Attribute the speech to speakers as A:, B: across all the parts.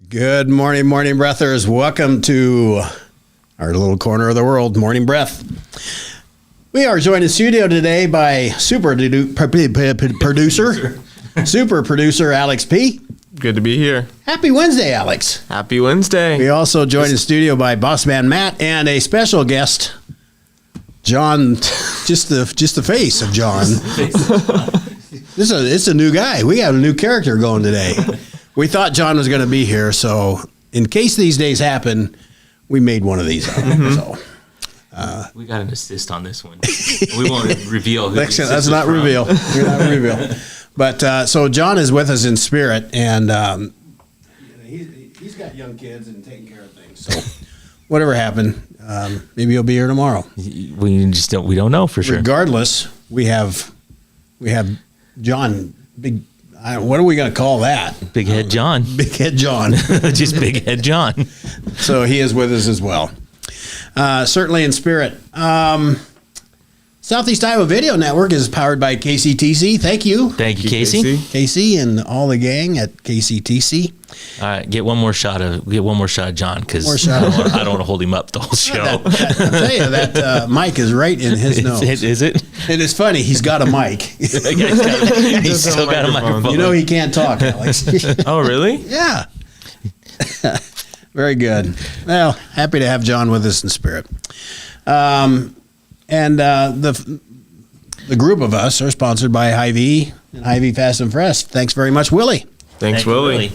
A: Good morning, morning breathers. Welcome to our little corner of the world, Morning Breath. We are joined in studio today by super producer Alex P.
B: Good to be here.
A: Happy Wednesday, Alex.
B: Happy Wednesday.
A: We also joined in studio by boss man Matt and a special guest, John, just the face of John. It's a new guy. We have a new character going today. We thought John was going to be here, so in case these days happen, we made one of these up. So
C: we got an assist on this one. We won't reveal who
A: that's not reveal. We're not reveal. But so John is with us in spirit, and he's got young kids and taking care of things. So whatever happened, maybe he'll be here tomorrow.
C: We don't know for sure.
A: Regardless, we have John. What are we going to call that?
C: Big Head John.
A: Big Head John.
C: Just Big Head John.
A: So he is with us as well. Certainly in spirit. Southeast Iowa Video Network is powered by KCTC. Thank you.
C: Thank you, Casey.
A: Casey and all the gang at KCTC.
C: All right, get one more shot of John, because I don't want to hold him up the whole show.
A: I'll tell you, that mic is right in his nose.
C: Is it?
A: It is funny. He's got a mic.
C: He's still got a microphone.
A: You know he can't talk, Alex.
C: Oh, really?
A: Yeah. Very good. Well, happy to have John with us in spirit. And the group of us are sponsored by Hy-Vee and Hy-Vee Fast and Fresh. Thanks very much, Willie.
B: Thanks, Willie.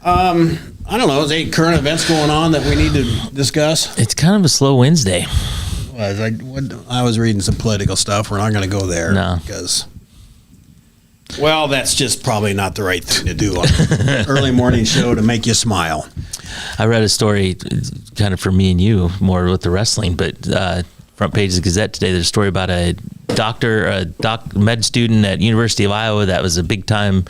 A: I don't know. Is there any current events going on that we need to discuss?
C: It's kind of a slow Wednesday.
A: I was reading some political stuff. We're not going to go there.
C: No.
A: Because, well, that's just probably not the right thing to do on an early morning show to make you smile.
C: I read a story kind of for me and you, more with the wrestling, but front page of the Gazette today, there's a story about a med student at University of Iowa that was a big time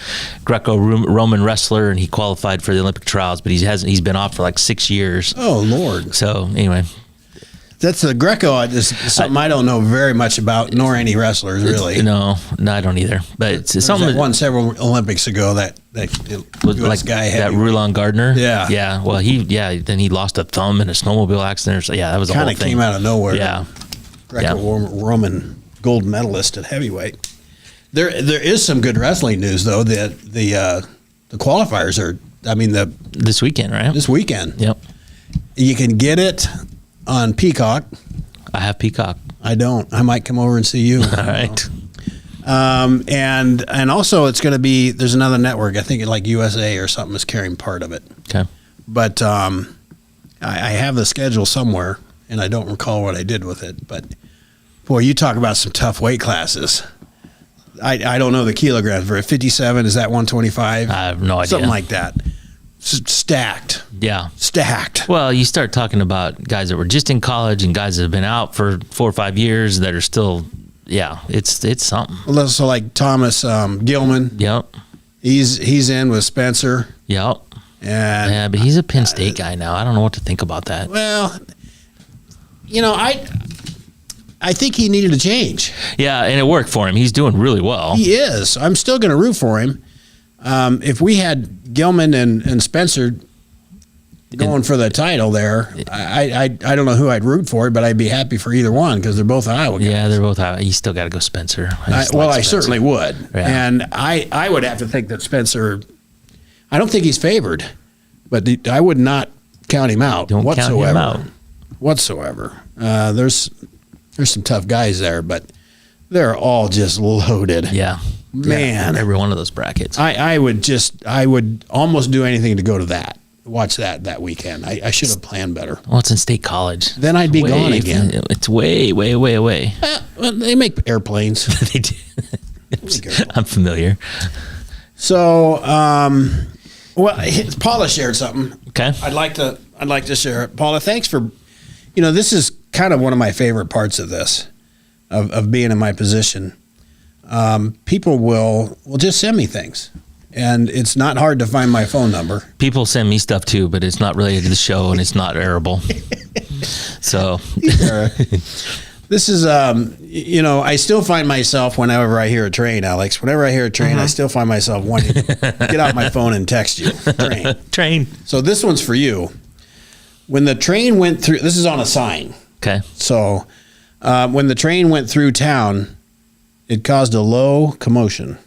C: Greco-Roman wrestler, and he qualified for the Olympic trials, but he's been off for like 6 years.
A: Oh Lord.
C: So anyway,
A: that's the Greco. Is something I don't know very much about, nor any wrestlers really.
C: No, I don't either. But it's something
A: that won several Olympics ago. That
C: was
A: US
C: like
A: guy
C: that Rulon Gardner.
A: Yeah.
C: Well, then he lost a thumb in a snowmobile accident. So, that was a whole thing.
A: Kind of came out of nowhere.
C: Yeah.
A: Greco-Roman gold medalist at heavyweight. There is some good wrestling news though. That the qualifiers are.
C: This weekend, right?
A: This weekend.
C: Yep.
A: You can get it on Peacock.
C: I have Peacock.
A: I don't. I might come over and see you.
C: All right.
A: And also it's going to be, there's another network, I think like USA or something is carrying part of it.
C: Okay.
A: But I have the schedule somewhere and I don't recall what I did with it. But boy, you talk about some tough weight classes. I don't know the kilograms. For 57, is that 125?
C: I have no idea.
A: Something like that. Stacked.
C: Yeah.
A: Stacked.
C: Well, you start talking about guys that were just in college and guys that have been out for 4 or 5 years that are still, it's something.
A: Well, so like Thomas Gilman.
C: Yep.
A: He's in with Spencer.
C: Yep.
A: And
C: but he's a Penn State guy now. I don't know what to think about that.
A: Well, I think he needed a change.
C: Yeah, and it worked for him. He's doing really well.
A: He is. I'm still going to root for him. If we had Gilman and Spencer going for the title there, I don't know who I'd root for, but I'd be happy for either one because they're both Iowa guys.
C: Yeah, they're both Iowa. You still got to go Spencer.
A: I certainly would.
C: Yeah.
A: And I would have to think that Spencer, I don't think he's favored, but I would not count him out whatsoever.
C: Count him out.
A: Whatsoever. There's some tough guys there, but they're all just loaded.
C: Yeah.
A: Man.
C: Every one of those brackets.
A: I would almost do anything to go to that. Watch that weekend. I should have planned better.
C: Well, it's in State College.
A: Then I'd be gone again.
C: It's way, way, way away.
A: Well, they make airplanes.
C: They do. I'm familiar.
A: So, Paula shared something.
C: Okay.
A: I'd like to share it. Paula, thanks for, this is kind of one of my favorite parts of this, of being in my position. People will just send me things. And it's not hard to find my phone number.
C: People send me stuff too, but it's not related to the show and it's not airable. So,
A: This is, I still find myself whenever I hear a train, Alex. Whenever I hear a train, I still find myself wanting to get out my phone and text you.
C: Train.
A: So this one's for you. When the train went through, this is on a sign.
C: Okay.
A: So when the train went through town, it caused a low commotion.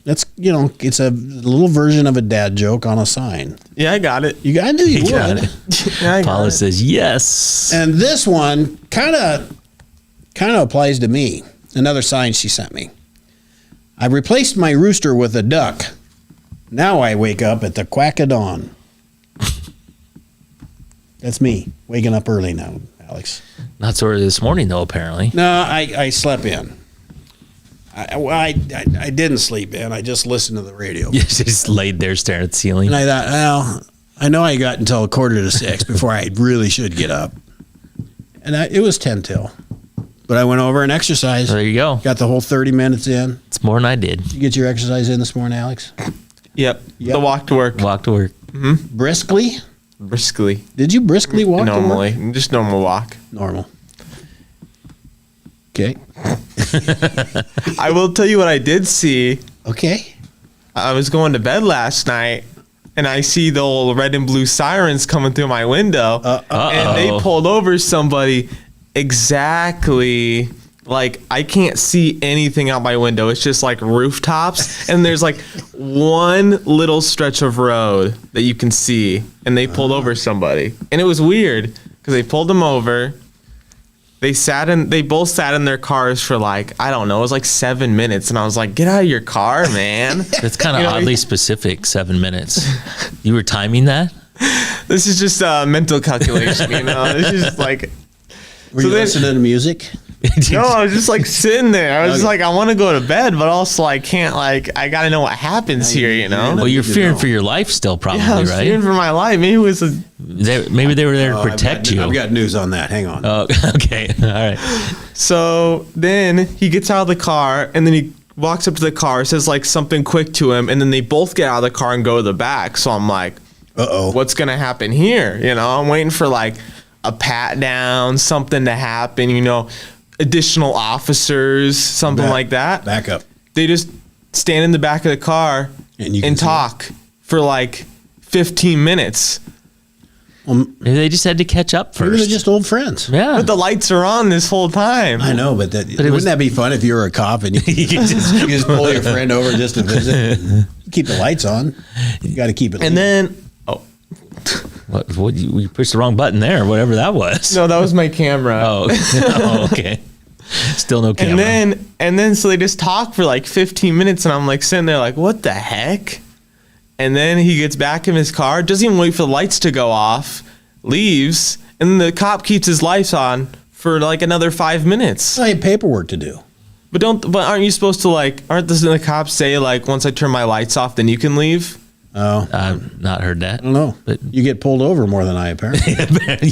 A: That's, it's a little version of a dad joke on a sign.
B: Yeah, I got it.
A: I knew you
C: got
A: would.
C: it.
B: Yeah, I got
C: Paula
B: it.
C: says yes.
A: And this one kind of applies to me. Another sign she sent me. I replaced my rooster with a duck. Now I wake up at the quack of dawn. That's me waking up early now, Alex.
C: Not so early this morning, though, apparently.
A: No, I slept in. I didn't sleep in. I just listened to the radio.
C: You just laid there staring at the ceiling.
A: And I thought, well, I know I got until 5:45 before I really should get up. And it was 10 till. But I went over and exercised.
C: There you go.
A: Got the whole 30 minutes in.
C: It's more than I did.
A: Did you get your exercise in this morning, Alex?
B: Yep.
A: Yep.
B: The walk to work.
C: Walk to work.
A: Briskly?
B: Briskly.
A: Did you briskly walk to work?
B: Normally. Just normal walk.
A: Normal. Okay.
B: I will tell you what I did see.
A: Okay.
B: I was going to bed last night, and I see the old red and blue sirens coming through my window. And they pulled over somebody exactly like I can't see anything out my window. It's just like rooftops, and there's like one little stretch of road that you can see, and they pulled over somebody. And it was weird because they pulled them over. They both sat in their cars for like, I don't know, it was like 7 minutes. And I was like, get out of your car, man.
C: That's kind of oddly specific, 7 minutes. You were timing that?
B: This is just a mental calculation, It's just like,
A: Were
B: So
A: you
B: then-
A: listening to music?
B: no, I was just like sitting there. I was just like, I want to go to bed, but also I can't, like, I got to know what happens here,
C: Well, you're
A: Need to
C: fearing
A: know.
C: for your life still, probably,
B: Yeah, I was
C: right?
B: fearing for my life. Maybe it was a.
C: Maybe they were there to protect you.
A: I've got news on that. Hang on.
C: Oh, okay. All right.
B: So then he gets out of the car, and then he walks up to the car, says like something quick to him, and then they both get out of the car and go to the back. So I'm like,
A: Uh-oh.
B: what's gonna happen here? I'm waiting for like a pat down, something to happen. Additional officers, something like that.
A: Back up.
B: They just stand in the back of the car
A: And you can
B: and
A: see
B: talk for like 15 minutes.
C: Maybe they just had to catch up
A: Maybe they're
C: first.
A: just old friends.
C: Yeah.
B: But the lights are on this whole time.
A: I know, but
C: it
A: wouldn't
C: was-
A: that be fun if you were a cop and you could just pull your friend over just to visit? Keep the lights on. You got to keep it.
B: And then,
C: What, you pushed the wrong button there, whatever that was.
B: no, that was my camera.
C: Oh, okay. Still no camera.
B: And then so they just talk for like 15 minutes, and I'm like sitting there like, what the heck? And then he gets back in his car, doesn't even wait for the lights to go off, leaves, and then the cop keeps his lights on for like another 5 minutes.
A: I have paperwork to do.
B: But aren't you supposed to doesn't the cops say like once I turn my lights off, then you can leave?
A: Oh,
C: I've not heard that.
A: I don't know.
C: But
A: You get pulled over more than I apparently.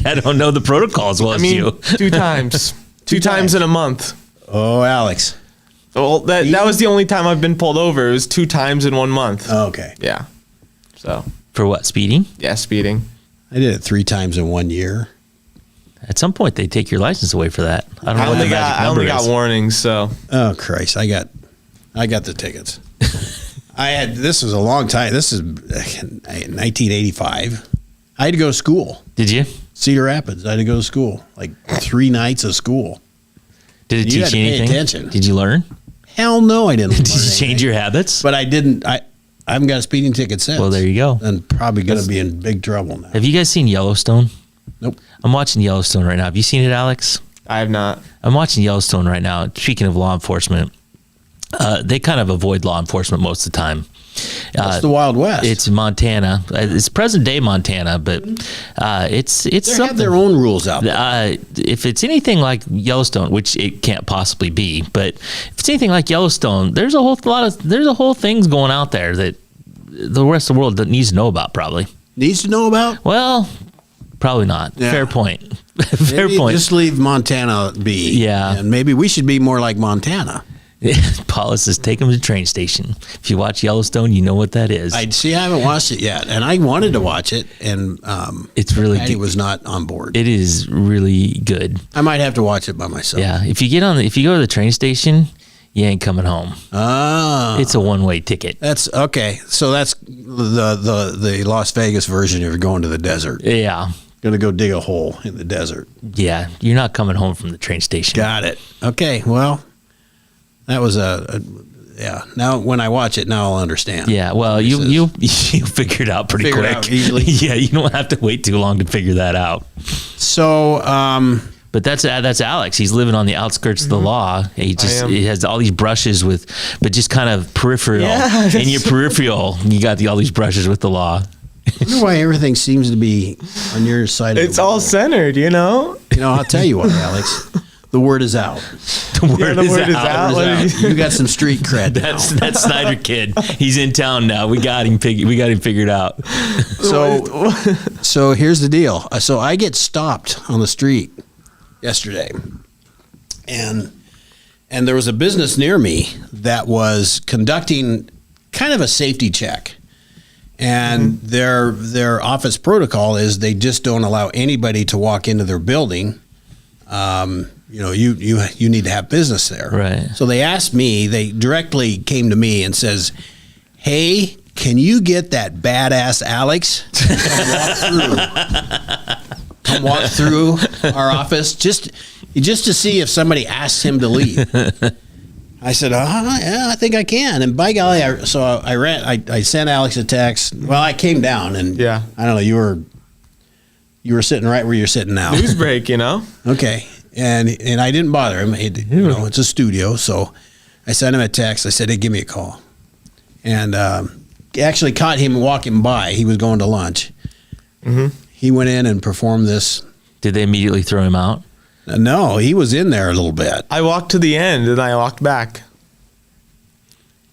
C: I don't know the protocol as well
B: I
C: as
B: mean,
C: you.
B: 2 times. Two times in a month.
A: Oh, Alex.
B: Well, that was the only time I've been pulled over. It was 2 times in 1 month.
A: Okay.
B: Yeah. So,
C: For what, speeding?
B: yeah, speeding.
A: I did it 3 times in 1 year.
C: At some point, they take your license away for that. I don't know
B: I
C: what the
B: only
C: magic
B: got
C: number is.
B: warnings, so.
A: Oh Christ! I got the tickets. This was a long time. This is 1985. I had to go to school.
C: Did you?
A: Cedar Rapids. I had to go to school. Like 3 nights of school.
C: Did it
A: You
C: teach
A: had to
C: you
A: pay
C: anything?
A: attention.
C: Did you learn?
A: Hell no, I didn't.
C: Did
A: learn
C: you change
A: anything.
C: your habits?
A: But I didn't. I haven't got a speeding ticket since.
C: Well, there you go.
A: And probably going to be in big trouble now.
C: Have you guys seen Yellowstone?
A: Nope.
C: I'm watching Yellowstone right now. Have you seen it, Alex?
B: I have not.
C: I'm watching Yellowstone right now. Speaking of law enforcement, they kind of avoid law enforcement most of the time.
A: It's the Wild West.
C: It's Montana. It's present day Montana, but it's
A: they
C: something.
A: have their own rules out there.
C: If it's anything like Yellowstone, which it can't possibly be, but if it's anything like Yellowstone, there's a whole things going out there that the rest of the world needs to know about. Probably.
A: Needs to know about.
C: Well, probably not.
A: Yeah.
C: Fair point. Fair
A: Maybe
C: point.
A: Just leave Montana be.
C: Yeah.
A: And maybe we should be more like Montana.
C: Paula says, take him to the train station. If you watch Yellowstone, you know what that is.
A: I haven't watched it yet, and I wanted to watch it, and
C: It's really
A: Patty
C: good.
A: was not on board.
C: It is really good.
A: I might have to watch it by myself.
C: Yeah. If you go to the train station, you ain't coming home.
A: Ah,
C: It's a one-way ticket.
A: that's okay. So that's the Las Vegas version of going to the desert.
C: Yeah.
A: Going to go dig a hole in the desert.
C: Yeah. You're not coming home from the train station.
A: Got it. Okay. Well, that was yeah. Now when I watch it, now I'll understand.
C: Yeah, well, you figure it out pretty
A: Figure it
C: quick.
A: out easily.
C: Yeah, you don't have to wait too long to figure that out.
A: So,
C: But that's Alex. He's living on the outskirts of the law. He has all these brushes but just kind of peripheral.
B: Yeah,
C: In your peripheral, you got all these brushes with the law.
A: I wonder why everything seems to be on your side.
B: It's
A: of the
B: all
A: wall.
B: centered, you know.
A: I'll tell you what, Alex. The word is out.
C: The word,
B: the word is out. What did
A: You got some street cred. now.
C: That's Snyder kid. He's in town now. We got him. We got him figured out.
A: So here's the deal. So I get stopped on the street yesterday, and there was a business near me that was conducting kind of a safety check, and their office protocol is they just don't allow anybody to walk into their building. You need to have business there.
C: Right.
A: So they asked me, they directly came to me and says, hey, can you get that badass Alex to come walk through our office just to see if somebody asks him to leave? I said, yeah, I think I can. And by golly, I sent Alex a text. Well, I came down and
B: Yeah.
A: I don't know, you were sitting right where you're sitting now.
B: News break, you know.
A: Okay. And I didn't bother him. It's a studio. So I sent him a text. I said, hey, give me a call. And actually caught him walking by. He was going to lunch.
B: Mm-hmm.
A: He went in and performed this.
C: Did they immediately throw him out?
A: No, he was in there a little bit
B: I walked to the end and I walked back.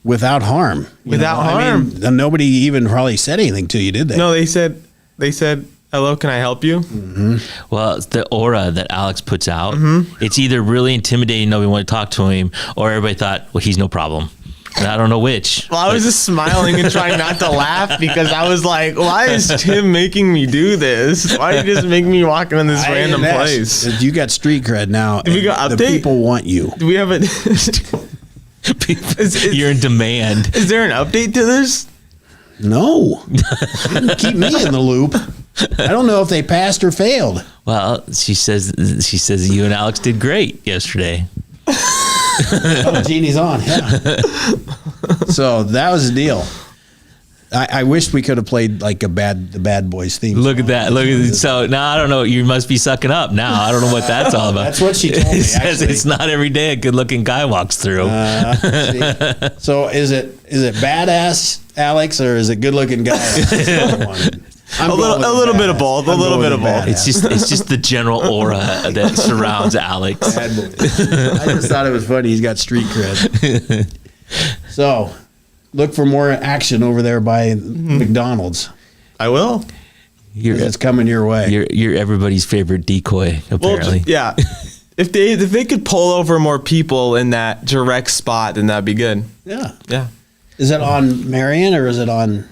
A: without harm.
B: Without harm.
A: I mean, nobody even probably said anything to you, did they?
B: No, they said, hello, can I help you?
C: Well, it's the aura that Alex puts out.
B: Mm-hmm.
C: It's either really intimidating, nobody want to talk to him, or everybody thought, well, he's no problem. And I don't know which.
B: Well, I was just smiling and trying not to laugh because I was like, why is Tim making me do this? Why did you just make me walk in this random place?
A: You got street cred now.
B: Do we go
A: and
B: update?
A: The people want you.
B: Do we have a...
C: You're in demand.
B: Is there an update to this?
A: No. Keep me in the loop. I don't know if they passed or failed.
C: Well, she says you and Alex did great yesterday.
A: Oh, Jeannie's on. Yeah. So that was the deal. I wish we could have played like the Bad Boys theme.
C: Look
A: song.
C: at that. Look at it. So now I don't know. You must be sucking up now. I don't know what that's all about.
A: That's what she told me,
C: It says
A: actually.
C: it's not every day a good-looking guy walks through.
A: See? So is it badass Alex or is it good looking guy?
B: A little bit of both. A little bit of both.
C: It's just the general aura that surrounds Alex.
A: Bad boy. I just thought it was funny. He's got street cred. So look for more action over there by McDonald's.
B: I will.
A: It's coming your way.
C: You're everybody's favorite decoy, apparently.
B: Well, yeah. If they could pull over more people in that direct spot, then that'd be good.
A: Yeah.
B: Yeah.
A: Is it on Marion or is it on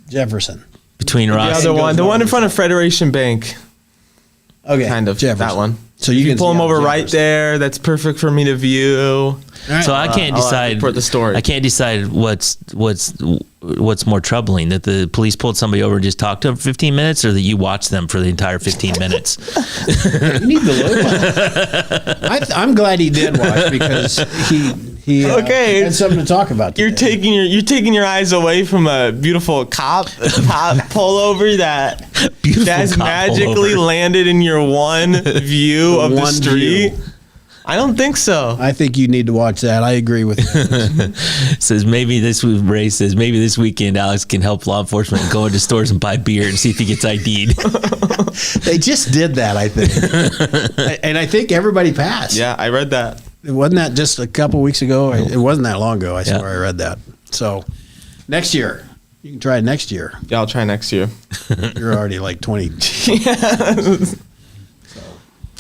A: Jefferson?
C: Between
B: The
C: Ross
B: other
C: and
B: one, the one in front of Federation Bank,
A: Okay.
B: kind of
A: Jefferson.
B: that one.
A: So you can
B: pull
A: see
B: them
A: on
B: over right
A: Jefferson.
B: there. That's perfect for me to view.
A: All right.
C: So I can't
B: I'll
C: decide.
B: report the story.
C: I can't decide what's more troubling, that the police pulled somebody over and just talked to them for 15 minutes, or that you watched them for the entire 15 minutes.
A: You need to look. I'm glad he did watch because he
B: Okay.
A: had something to talk about.
B: You're
A: today.
B: taking your eyes away from a beautiful cop pullover that
C: Beautiful
B: has
C: cop
B: magically
C: pullover.
B: landed in your one view of the
A: one
B: street.
A: view.
B: I don't think so.
A: I think you need to watch that. I agree with you.
C: Says maybe Ray says maybe this weekend Alex can help law enforcement go into stores and buy beer and see if he gets ID'd.
A: They just did that, I think, and I think everybody passed.
B: Yeah, I read that.
A: Wasn't that just a couple weeks ago? It wasn't that long ago. I
C: Yeah.
A: swear I read that. So next year, you can try it next year.
B: Yeah, I'll try next year.
A: You're already like 20.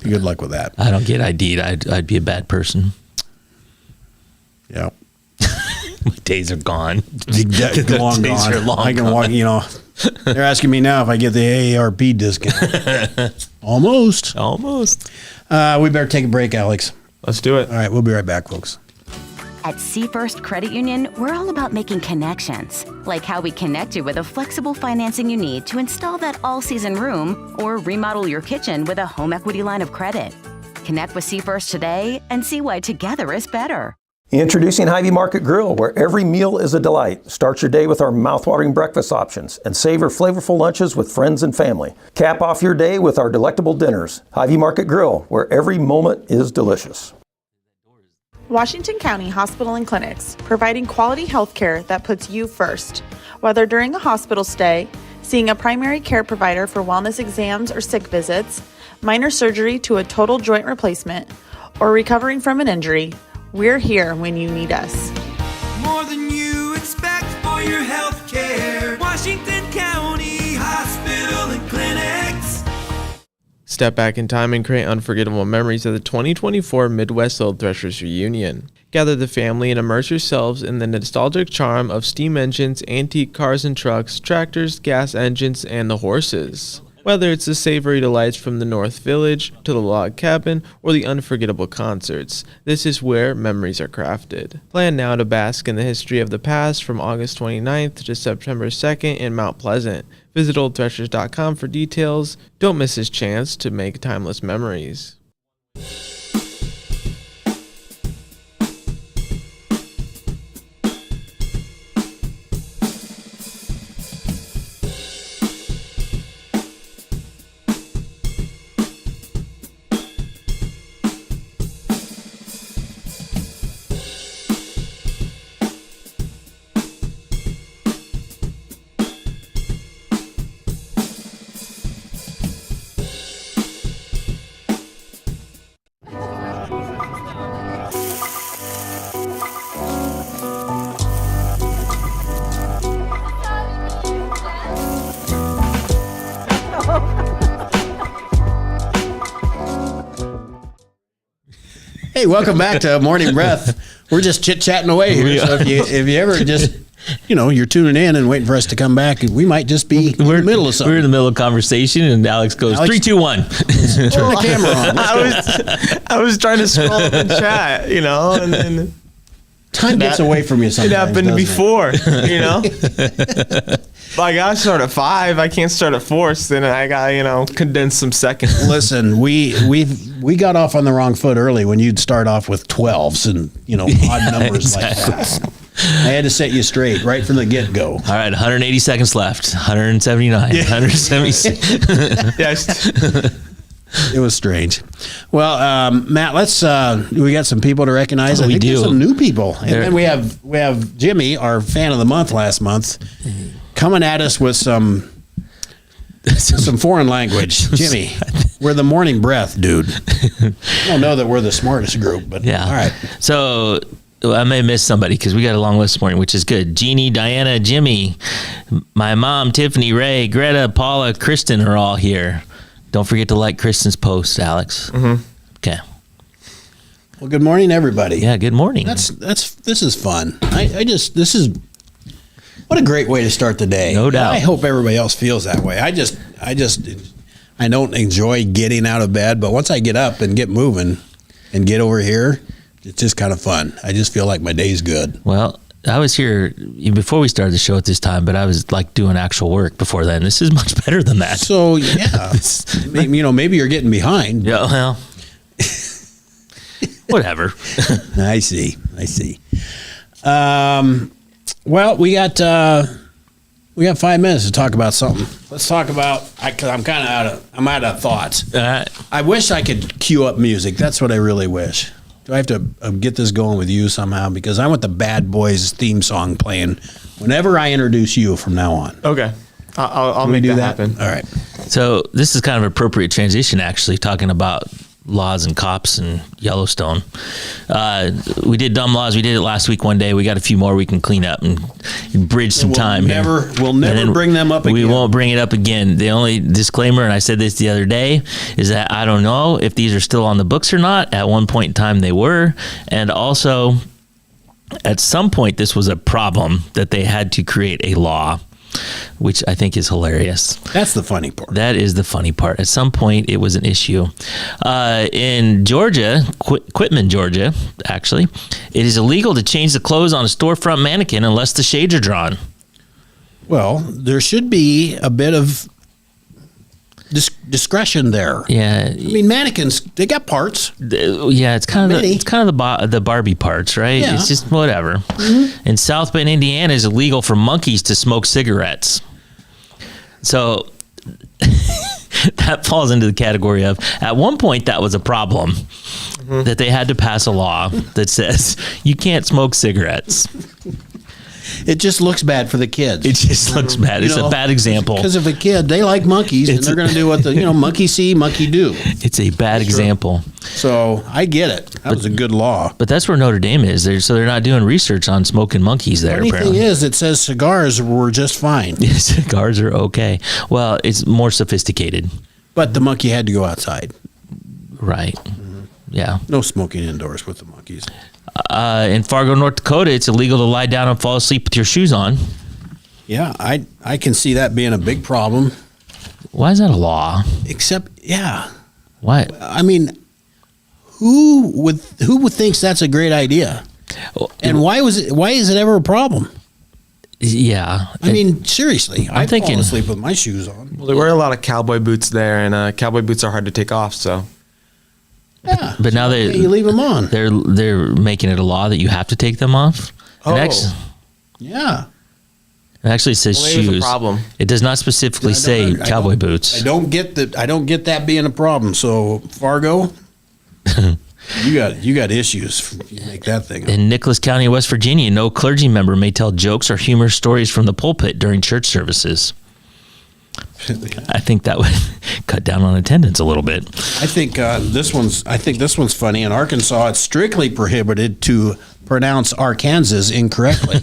A: Good luck with that.
C: I don't get ID'd. I'd be a bad person. days are gone.
A: Long
C: days
A: gone.
C: are long
A: I can
C: gone.
A: walk. They're asking me now if I get the AARP discount. Almost.
C: Almost.
A: We better take a break, Alex.
B: Let's do it.
A: All right, we'll be right back, folks.
D: At Seafirst Credit Union, we're all about making connections, like how we connect you with a flexible financing you need to install that all-season room or remodel your kitchen with a home equity line of credit. Connect with Seafirst today and see why together is better.
E: Introducing Hy-Vee Market Grill, where every meal is a delight. Start your day with our mouthwatering breakfast options and savor flavorful lunches with friends and family. Cap off your day with our delectable dinners. Hy-Vee Market Grill, where every moment is delicious.
F: Washington County Hospital and Clinics, providing quality health care that puts you first. Whether during a hospital stay, seeing a primary care provider for wellness exams or sick visits, minor surgery to a total joint replacement, or recovering from an injury, we're here when you need us.
G: More than you expect for your health care. Washington County Hospital and Clinics.
B: Step back in time and create unforgettable memories of the 2024 Midwest Old Threshers Reunion. Gather the family and immerse yourselves in the nostalgic charm of steam engines, antique cars and trucks, tractors, gas engines, and the horses. Whether it's the savory delights from the North Village to the log cabin or the unforgettable concerts, this is where memories are crafted. Plan now to bask in the history of the past from August 29th to September 2nd in Mount Pleasant. Visit oldthreshers.com for details. Don't miss this chance to make timeless memories.
A: Hey, welcome back to Morning Breath. We're just chit-chatting away here. So if you ever just, you're tuning in and waiting for us to come back, we might just be in the middle of something.
C: We're in the middle of conversation, and Alex goes, 3, 2, 1.
A: Turn the camera on.
B: I was trying to scroll up and chat, and then
A: Time gets away from you
B: it
A: sometimes.
B: happened
A: doesn't
B: before, I got to start at 5. I can't start at 4. So then I got, condense some seconds.
A: Listen, we got off on the wrong foot early when you'd start off with 12s and odd numbers like that. I had to set you straight right from the get-go.
C: All right, 180 seconds left. 179, 176.
B: Yes.
A: It was strange. Well, Matt, let's. We got some people to recognize. I
C: We
A: think
C: do.
A: there's some new people, and
C: There-
A: then we have Jimmy, our fan of the month last month, coming at us with some foreign language. Jimmy, we're the morning breath, dude. I don't know that we're the smartest group, but
C: Yeah.
A: all right.
C: So I may miss somebody because we got a long list this morning, which is good. Jeannie, Diana, Jimmy, my mom, Tiffany, Ray, Greta, Paula, Kristen are all here. Don't forget to like Kristen's post, Alex. Mm-hmm. Okay.
A: Well, good morning, everybody.
C: Yeah. Good morning.
A: This is fun. This is what a great way to start the day.
C: No doubt.
A: I hope everybody else feels that way. I don't enjoy getting out of bed, but once I get up and get moving and get over here, it's just kind of fun. I just feel like my day's good.
C: Well, I was here before we started the show at this time, but I was like doing actual work before then. This is much better than that.
A: So yeah, maybe you're getting behind.
C: Yeah. Well, whatever.
A: I see. Well, we got 5 minutes to talk about something. Let's talk about. Because I'm kind of out of thoughts.
C: All right.
A: I wish I could cue up music. That's what I really wish. Do I have to get this going with you somehow? Because I want the Bad Boys theme song playing whenever I introduce you from now on.
B: Okay. I'll
A: Can we
B: make
A: do
B: that happen.
A: All right.
C: So this is kind of appropriate transition, actually, talking about laws and cops and Yellowstone. We did dumb laws. We did it last week one day. We got a few more we can clean up and bridge some time.
A: We'll never bring them up again.
C: We won't bring it up again. The only disclaimer, and I said this the other day, is that I don't know if these are still on the books or not. At one point in time they were. And also, At some point, this was a problem that they had to create a law, which I think is hilarious.
A: That's the funny part.
C: That is the funny part. At some point, it was an issue. In Georgia, Quitman, Georgia, actually, it is illegal to change the clothes on a storefront mannequin unless the shades are drawn.
A: Well, there should be a bit of discretion there.
C: Yeah.
A: I mean, mannequins, they got parts.
C: Yeah, it's kind of
A: Many.
C: the Barbie parts, right?
A: Yeah.
C: It's just whatever.
A: Mm-hmm.
C: In South Bend, Indiana, it's illegal for monkeys to smoke cigarettes. So that falls into the category of, at one point, that was a problem, that they had to pass a law that says you can't smoke cigarettes.
A: It just looks bad for the kids.
C: It just looks bad. It's a bad example.
A: Because of a kid, they like monkeys, and they're going to do what the monkey see, monkey do.
C: It's a bad example.
A: So I get it. That was a good law.
C: But that's where Notre Dame is. So they're not doing research on smoking monkeys there.
A: The funny thing
C: Apparently,
A: is, it says cigars were just fine,
C: cigars are okay. Well, it's more sophisticated,
A: but the monkey had to go outside.
C: right? Yeah.
A: No smoking indoors with the monkeys.
C: In Fargo, North Dakota, it's illegal to lie down and fall asleep with your shoes on.
A: Yeah, I can see that being a big problem.
C: Why is that a law?
A: Except, yeah,
C: Why?
A: I mean, who would thinks that's a great idea? And why is it ever a problem?
C: Yeah.
A: I mean, seriously, I'm
C: thinking-
A: falling asleep with my shoes on.
B: Well, they wear a lot of cowboy boots there, and cowboy boots are hard to take off. So
A: Yeah,
C: But now
A: you leave them on.
C: they're making it a law that you have to take them off.
B: Oh.
A: Yeah.
C: It actually says
B: Well, there's a
C: shoes.
B: problem.
C: It does not specifically say
A: I
C: cowboy
A: don't-
C: boots.
A: I don't get that being a problem. So Fargo, you got issues if you make that thing up.
C: In Nicholas County, West Virginia, no clergy member may tell jokes or humorous stories from the pulpit during church services. I think that would cut down on attendance a little bit.
A: I think this one's funny. In Arkansas, it's strictly prohibited to pronounce Arkansas incorrectly.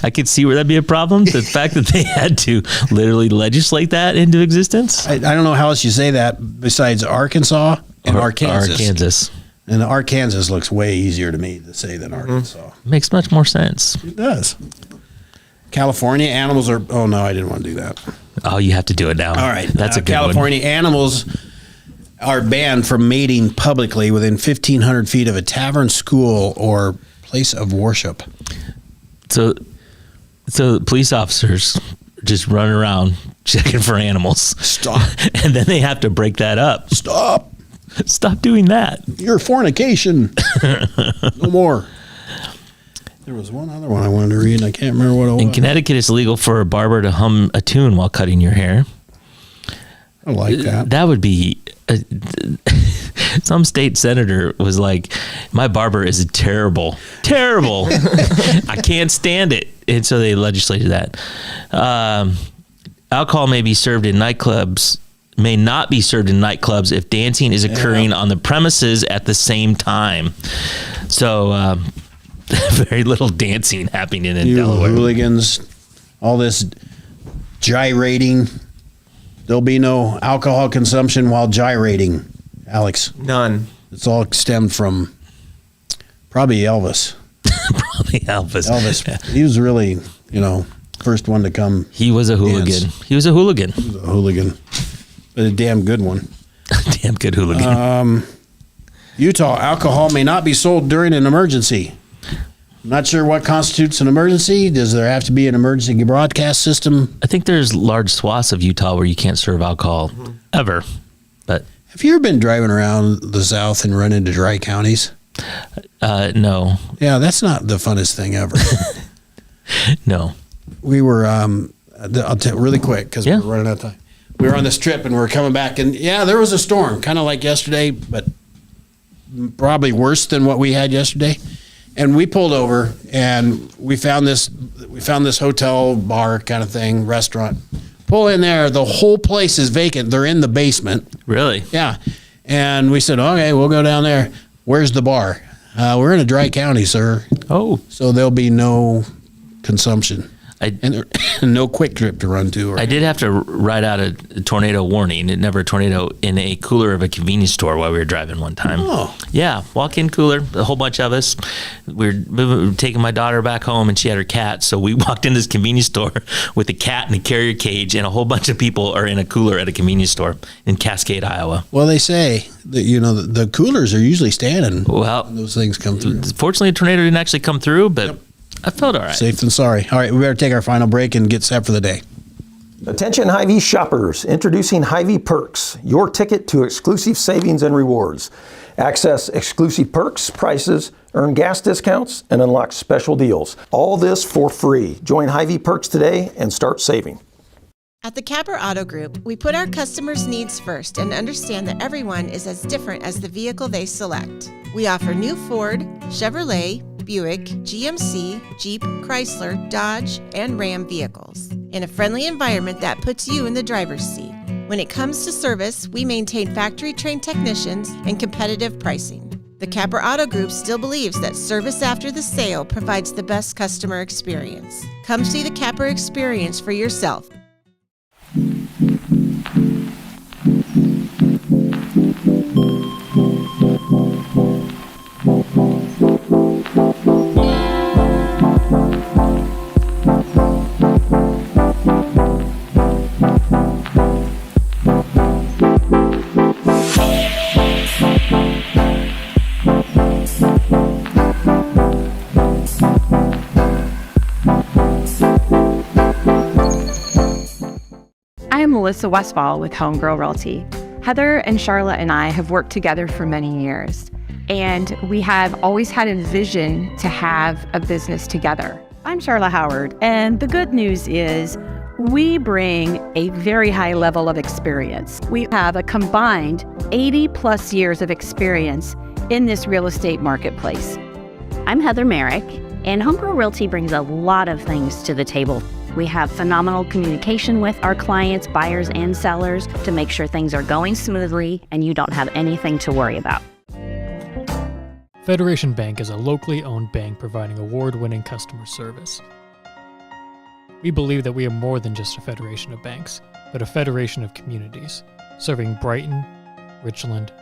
C: I could see where that'd be a problem. The fact that they had to literally legislate that into existence.
A: I don't know how else you say that besides Arkansas and Arkansas.
C: Arkansas.
A: And Arkansas looks way easier to me to say than Arkansas.
C: Makes much more sense.
A: It does. California animals are. Oh no, I didn't want to do that.
C: Oh, you have to do it now.
A: All right,
C: That's a good
A: California animals are banned from mating publicly within 1,500 feet of a tavern, school, or place of worship.
C: one. So police officers just run around checking for animals.
A: Stop.
C: And then they have to break that up.
A: Stop.
C: Stop doing that.
A: You're fornication. No more. There was one other one I wanted to read, and I can't remember what it was.
C: In Connecticut, it's illegal for a barber to hum a tune while cutting your hair.
A: I like that.
C: That would be. Some state senator was like, "My barber is terrible. I can't stand it," and so they legislated that. Alcohol may be served in nightclubs. May not be served in nightclubs if dancing is occurring on the premises at the same time. So. Very little dancing happening in
A: You
C: Delaware.
A: hooligans, all this gyrating. There'll be no alcohol consumption while gyrating, Alex.
B: none.
A: It's all stemmed from probably Elvis.
C: Probably Elvis.
A: Elvis, he was really, first one to come.
C: He was a hooligan.
A: Dance.
C: He was a hooligan.
A: He was a hooligan, but a damn good one.
C: Damn good hooligan.
A: Utah, alcohol may not be sold during an emergency. I'm not sure what constitutes an emergency. Does there have to be an emergency broadcast system?
C: I think there's large swaths of Utah where you can't serve alcohol ever. But
A: Have you ever been driving around the South and run into dry counties?
C: no,
A: Yeah, that's not the funnest thing ever.
C: no.
A: We were, I'll tell you really quick because
C: Yeah.
A: we're running out of time. We were on this trip and we're coming back, and yeah, there was a storm, kind of like yesterday, but probably worse than what we had yesterday. And we pulled over and we found this hotel bar kind of thing, restaurant. Pull in there, the whole place is vacant. They're in the basement.
C: Really?
A: Yeah. And we said, okay, we'll go down there. Where's the bar? We're in a dry county, sir.
C: Oh,
A: So there'll be no consumption. And there, no quick trip to run to. Or
C: I did have to write out a tornado warning. It never a tornado in a cooler of a convenience store while we were driving one time.
A: Oh.
C: Yeah, walk-in cooler, a whole bunch of us. We were taking my daughter back home, and she had her cat. So we walked into this convenience store with a cat in a carrier cage, and a whole bunch of people are in a cooler at a convenience store in Cascade, Iowa.
A: Well, they say that, the coolers are usually standing
C: Well,
A: when those things come through.
C: fortunately, a tornado didn't actually come through, but I felt all right.
A: Safe than sorry. All right, we better take our final break and get set for the day.
E: Attention Hy-Vee shoppers, introducing Hy-Vee Perks, your ticket to exclusive savings and rewards. Access exclusive perks, prices, earn gas discounts, and unlock special deals. All this for free. Join Hy-Vee Perks today and start saving.
H: At the Capper Auto Group, we put our customers' needs first and understand that everyone is as different as the vehicle they select. We offer new Ford, Chevrolet, Buick, GMC, Jeep, Chrysler, Dodge, and Ram vehicles in a friendly environment that puts you in the driver's seat. When it comes to service, we maintain factory-trained technicians and competitive pricing. The Capper Auto Group still believes that service after the sale provides the best customer experience. Come see the Capper experience for yourself.
I: I am Melissa Westfall with Homegirl Realty. Heather and Charlotte and I have worked together for many years, and we have always had a vision to have a business together.
J: I'm Charlotte Howard, and the good news is we bring a very high level of experience. We have a combined 80 plus years of experience in this real estate marketplace.
K: I'm Heather Merrick, and Homegirl Realty brings a lot of things to the table. We have phenomenal communication with our clients, buyers and sellers, to make sure things are going smoothly and you don't have anything to worry about.
L: Federation Bank is a locally owned bank providing award-winning customer service. We believe that we are more than just a federation of banks, but a federation of communities, serving Brighton, Richland,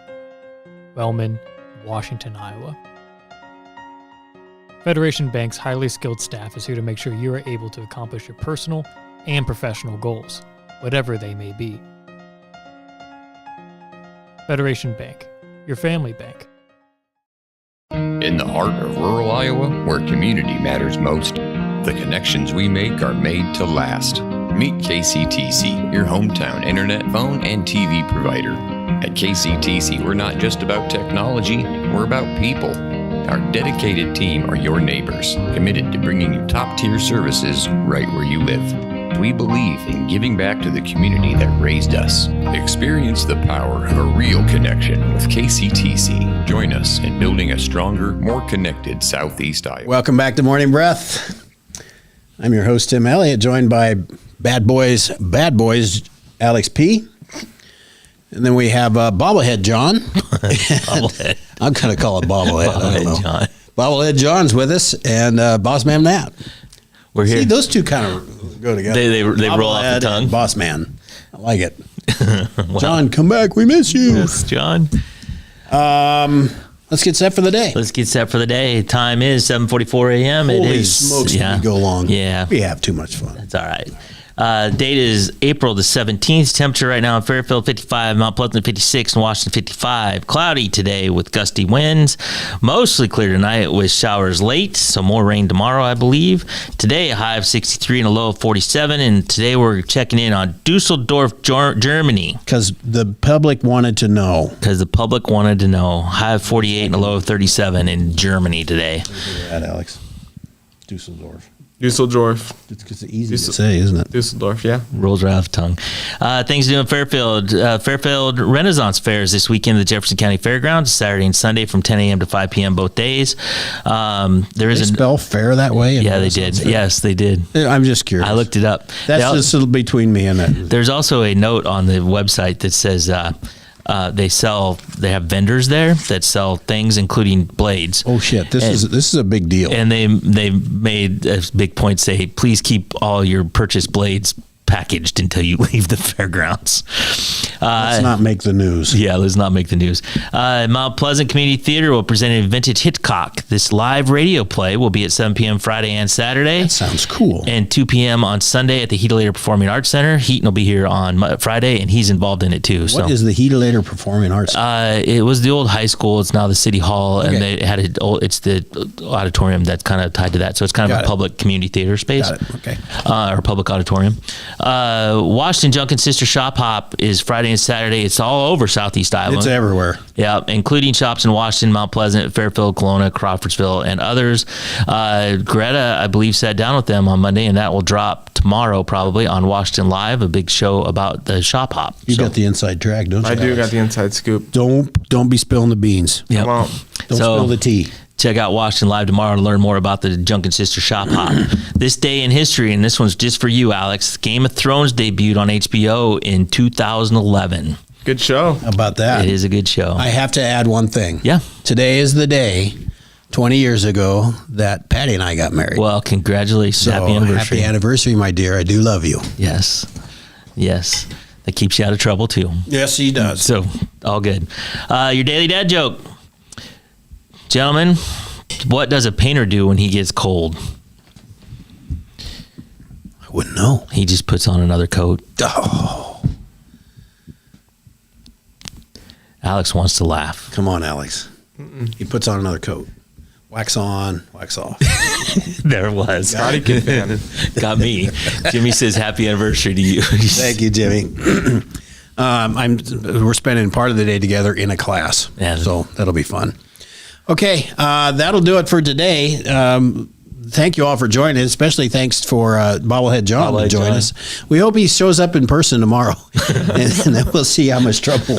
L: Wellman, and Washington, Iowa. Federation Bank's highly skilled staff is here to make sure you are able to accomplish your personal and professional goals, whatever they may be. Federation Bank, your family bank.
M: In the heart of rural Iowa, where community matters most, the connections we make are made to last. Meet KCTC, your hometown internet, phone, and TV provider. At KCTC, we're not just about technology, we're about people. Our dedicated team are your neighbors, committed to bringing you top-tier services right where you live. We believe in giving back to the community that raised us. Experience the power of a real connection with KCTC. Join us in building a stronger, more connected Southeast Iowa.
A: Welcome back to Morning Breath. I'm your host, Tim Elliott, joined by Bad Boys, Alex P. And then we have Bobblehead John.
C: Bobblehead.
A: I'm going to call it Bobblehead. I don't know.
C: John.
A: Bobblehead John's with us, and Boss Man Nat.
C: We're here.
A: See, those two kind of go together.
C: They roll off the tongue.
A: Boss Man. I like it. Wow. John, come back. We miss you.
C: Yes, John.
A: Let's get set for the day.
C: Let's get set for the day. Time is 7:44 a.m.
A: Holy
C: it is.
A: smokes, did we go long.
C: Yeah.
A: We have too much fun.
C: That's all right. Date is April the 17th. Temperature right now in Fairfield 55, Mount Pleasant 56, and Washington 55. Cloudy today with gusty winds. Mostly clear tonight with showers late, so more rain tomorrow, I believe. Today, a high of 63 and a low of 47. And today we're checking in on Dusseldorf, Germany.
A: Because the public wanted to know.
C: High of 48 and a low of 37 in Germany today.
A: Where's that, Alex? Dusseldorf.
B: Dusseldorf.
A: It's easy to say, isn't it?
B: Dusseldorf, yeah.
C: Rolls right off the tongue. Things to do in Fairfield. Fairfield Renaissance Fairs this weekend at the Jefferson County Fairgrounds, Saturday and Sunday from 10 a.m. to 5 p.m. both days. There is
A: they spell fair that way?
C: Yeah, they did. Fair? Yes, they did.
A: I'm just curious.
C: I looked it up.
A: That's just between me and it.
C: There's also a note on the website that says They have vendors there that sell things, including blades.
A: Oh shit! This is a big deal.
C: And they made a big point, say, please keep all your purchased blades packaged until you leave the fairgrounds.
A: Let's not make the news.
C: Yeah, let's not make the news. Mount Pleasant Community Theater will present a Vintage Hitchcock. This live radio play will be at 7 p.m. Friday and Saturday.
A: That sounds cool.
C: And 2 p.m. on Sunday at the Heatelator Performing Arts Center. Heaton will be here on Friday, and he's involved in it too.
A: What is the Heatelator Performing Arts Center?
C: It was the old high school. It's now the City Hall, and they had it's the auditorium that's kind of tied to that. So it's kind of a public community theater space.
A: Got it. Okay.
C: Or public auditorium. Washington Junk and Sister Shop Hop is Friday and Saturday. It's all over Southeast Iowa.
A: It's everywhere.
C: Yeah, including shops in Washington, Mount Pleasant, Fairfield, Kelowna, Crawfordsville, and others. Greta, I believe, sat down with them on Monday, and that will drop tomorrow probably on Washington Live, a big show about the shop hop.
A: You got the inside track, don't you?
B: I do got the inside scoop.
A: Don't be spilling the beans.
C: Yep.
B: Come on.
A: Don't spill the tea.
C: Check out Washington Live tomorrow to learn more about the Junk and Sister Shop Hop. This day in history, and this one's just for you, Alex. Game of Thrones debuted on HBO in 2011.
B: Good show.
A: How about that?
C: It is a good show.
A: I have to add one thing.
C: Yeah.
A: Today is the day, 20 years ago, that Patty and I got married.
C: Well, congratulations.
A: So,
C: happy anniversary.
A: Happy anniversary, my dear. I do love you.
C: Yes. Yes. That keeps you out of trouble, too.
A: Yes, he does.
C: So, all good. Your daily dad joke. Gentlemen, what does a painter do when he gets cold?
A: I wouldn't know.
C: He just puts on another coat.
A: Oh.
C: Alex wants to laugh.
A: Come on, Alex. He puts on another coat. Wax on, wax off.
C: There it was. Got me. Jimmy says happy anniversary to you.
A: Thank you, Jimmy. We're spending part of the day together in a class.
C: Yeah.
A: So that'll be fun. Okay, that'll do it for today. Thank you all for joining, especially thanks for Bobblehead John to join us. We hope he shows up in person tomorrow, and then we'll see how much trouble.